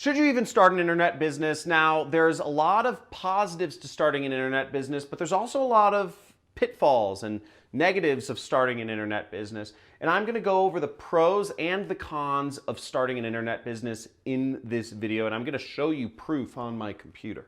Should you even start an internet business? Now, there's a lot of positives to starting an internet business, but there's also a lot of pitfalls and negatives of starting an internet business. And I'm going to go over the pros and the cons of starting an internet business in this video, and I'm going to show you proof on my computer.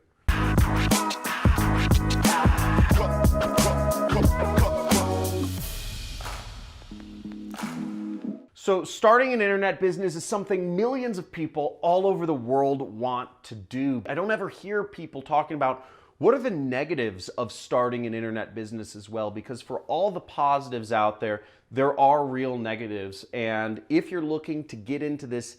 So starting an internet business is something millions of people all over the world want to do. I don't ever hear people talking about what are the negatives of starting an internet business as well, because for all the positives out there, there are real negatives. And if you're looking to get into this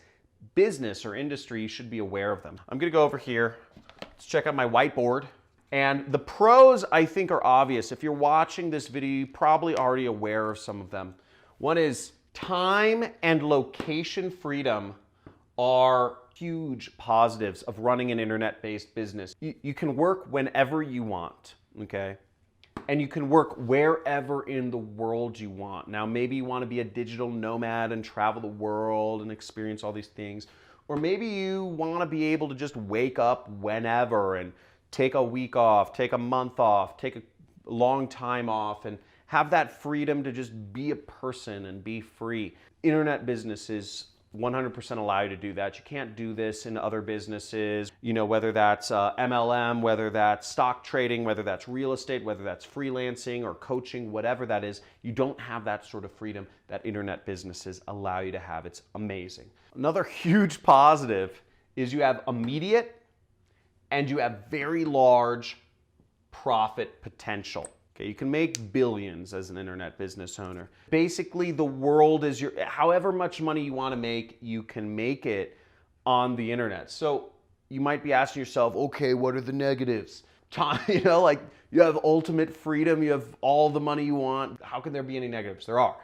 business or industry, you should be aware of them. I'm gonna go over here. Let's check out my whiteboard. And the pros, I think, are obvious. If you're watching this video, you're probably already aware of some of them. One is time and location freedom are huge positives of running an internet-based business. You can work whenever you want, okay? And you can work wherever in the world you want. Now, maybe you want to be a digital nomad and travel the world and experience all these things. Or maybe you want to be able to just wake up whenever and take a week off, take a month off, take a long time off, and have that freedom to just be a person and be free. Internet businesses 100% allow you to do that. You can't do this in other businesses, whether that's MLM, whether that's stock trading, whether that's real estate, whether that's freelancing or coaching, whatever that is. You don't have that sort of freedom that internet businesses allow you to have. It's amazing. Another huge positive is you have immediate and you have very large profit potential. Okay, you can make billions as an internet business owner. Basically, the world is however much money you want to make, you can make it on the internet. So you might be asking yourself, okay, what are the negatives? Time, like you have ultimate freedom, you have all the money you want. How can there be any negatives? There are.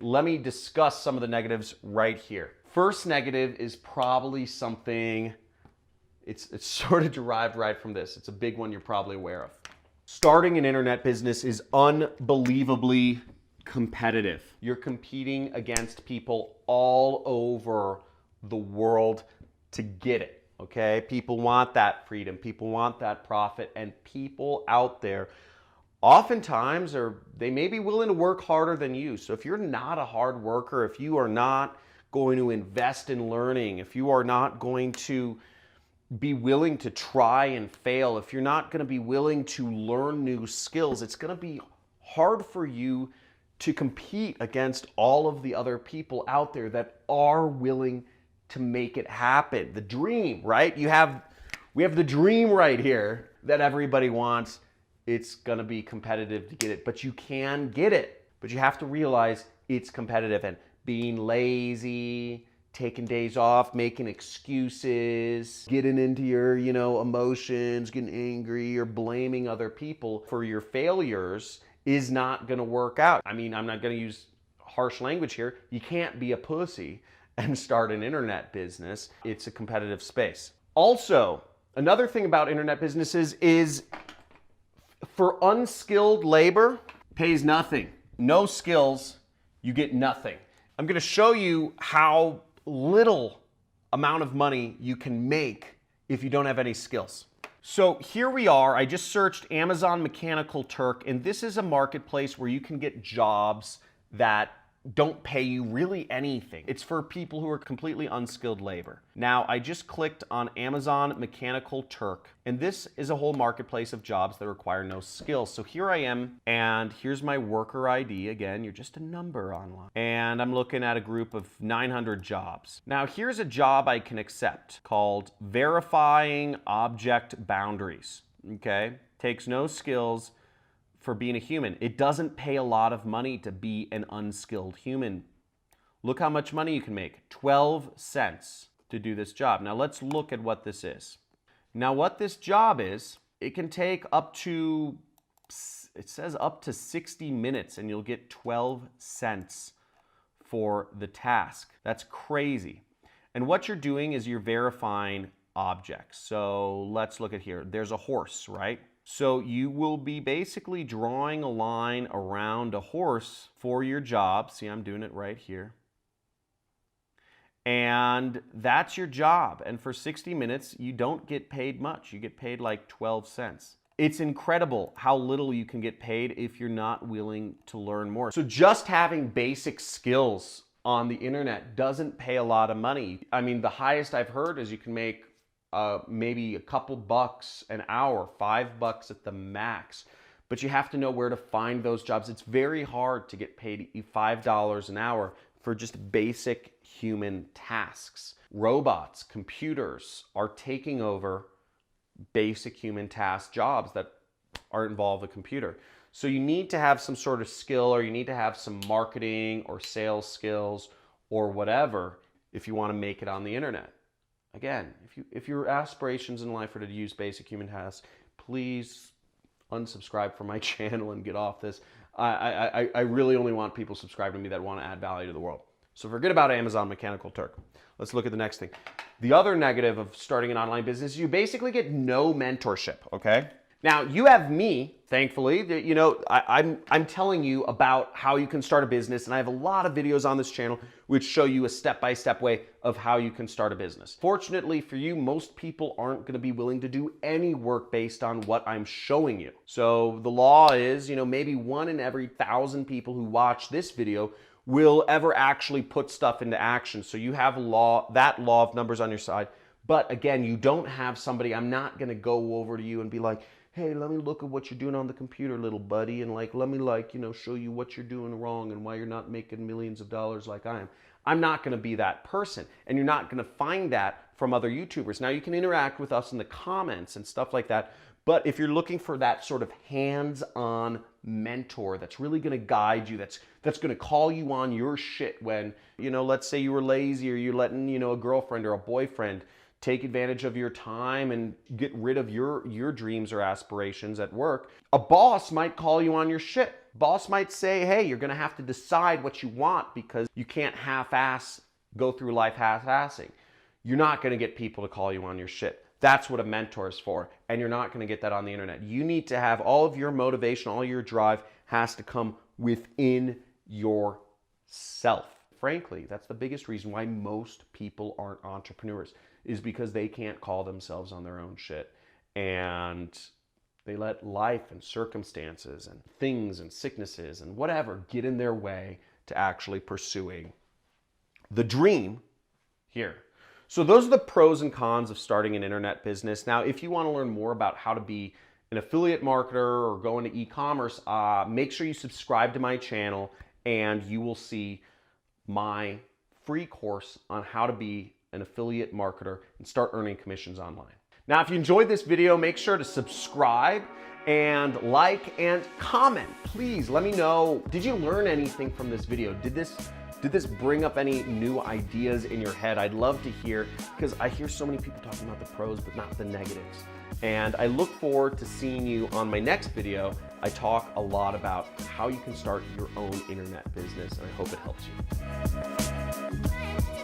Let me discuss some of the negatives right here. First negative is probably something, it's sort of derived right from this. It's a big one you're probably aware of. Starting an internet business is unbelievably competitive. You're competing against people all over the world to get it, okay? People want that freedom, people want that profit, and people out there oftentimes they may be willing to work harder than you. So if you're not a hard worker, if you are not going to invest in learning, if you are not going to be willing to try and fail, if you're not going to be willing to learn new skills, it's going to be hard for you to compete against all of the other people out there that are willing to make it happen. The dream, right? We have the dream right here that everybody wants. It's going to be competitive to get it, but you can get it. But you have to realize it's competitive, and being lazy, taking days off, making excuses, getting into your, emotions, getting angry or blaming other people for your failures is not going to work out. I mean, I'm not going to use harsh language here. You can't be a pussy and start an internet business. It's a competitive space. Also, another thing about internet businesses is for unskilled labor, pays nothing. No skills, you get nothing. I'm going to show you how little amount of money you can make if you don't have any skills. So here we are. I just searched Amazon Mechanical Turk, and this is a marketplace where you can get jobs that don't pay you really anything. It's for people who are completely unskilled labor. Now, I just clicked on Amazon Mechanical Turk, and this is a whole marketplace of jobs that require no skills. So here I am, and here's my worker ID. Again, you're just a number online. And I'm looking at a group of 900 jobs. Now, here's a job I can accept called Verifying Object Boundaries. Okay, takes no skills for being a human. It doesn't pay a lot of money to be an unskilled human. Look how much money you can make. 12 cents to do this job. Now let's look at what this is. Now what this job is, it can take up to, it says up to 60 minutes and you'll get 12 cents for the task. That's crazy. And what you're doing is you're verifying objects. So let's look at here. There's a horse, right? So you will be basically drawing a line around a horse for your job. See, I'm doing it right here. And that's your job. And for 60 minutes, you don't get paid much. You get paid like 12 cents. It's incredible how little you can get paid if you're not willing to learn more. So just having basic skills on the internet doesn't pay a lot of money. I mean, the highest I've heard is you can make maybe a couple bucks an hour, $5 at the max. But you have to know where to find those jobs. It's very hard to get paid $5 an hour for just basic human tasks. Robots, computers are taking over basic human task jobs that are involve a computer. So you need to have some sort of skill, or you need to have some marketing or sales skills or whatever if you want to make it on the internet. Again, if your aspirations in life are to use basic human tasks, please unsubscribe from my channel and get off this. I really only want people subscribed to me that want to add value to the world. So forget about Amazon Mechanical Turk. Let's look at the next thing. The other negative of starting an online business is you basically get no mentorship, okay? Now, you have me, thankfully. You know, I'm telling you about how you can start a business, and I have a lot of videos on this channel which show you a step-by-step way of how you can start a business. Fortunately for you, most people aren't going to be willing to do any work based on what I'm showing you. So the law is, you know, maybe 1 in every 1,000 people who watch this video will ever actually put stuff into action. So you have that law of numbers on your side. But again, you don't have somebody, I'm not going to go over to you and be like, hey, let me look at what you're doing on the computer, little buddy, and like, let me like, you know, show you what you're doing wrong and why you're not making millions of dollars like I am. I'm not going to be that person, and you're not going to find that from other YouTubers. Now, you can interact with us in the comments and stuff like that, but if you're looking for that sort of hands-on mentor that's really going to guide you, that's going to call you on your shit when, you know, let's say you were lazy, or you're letting, you know, a girlfriend or a boyfriend take advantage of your time and get rid of your dreams or aspirations at work. A boss might call you on your shit. Boss might say, hey, you're gonna have to decide what you want because you can't go through life half-assing. You're not gonna get people to call you on your shit. That's what a mentor is for, and you're not gonna get that on the internet. You need to have all of your motivation, all your drive has to come within yourself. Frankly, that's the biggest reason why most people aren't entrepreneurs, is because they can't call themselves on their own shit. And they let life and circumstances and things and sicknesses and whatever get in their way to actually pursuing the dream here. So those are the pros and cons of starting an internet business. Now, if you want to learn more about how to be an affiliate marketer or go into e-commerce, make sure you subscribe to my channel, and you will see my free course on how to be an affiliate marketer and start earning commissions online. Now, if you enjoyed this video, make sure to subscribe and like and comment. Please let me know, did you learn anything from this video? Did this bring up any new ideas in your head? I'd love to hear, because I hear so many people talking about the pros but not the negatives. And I look forward to seeing you on my next video. I talk a lot about how you can start your own internet business, and I hope it helps you.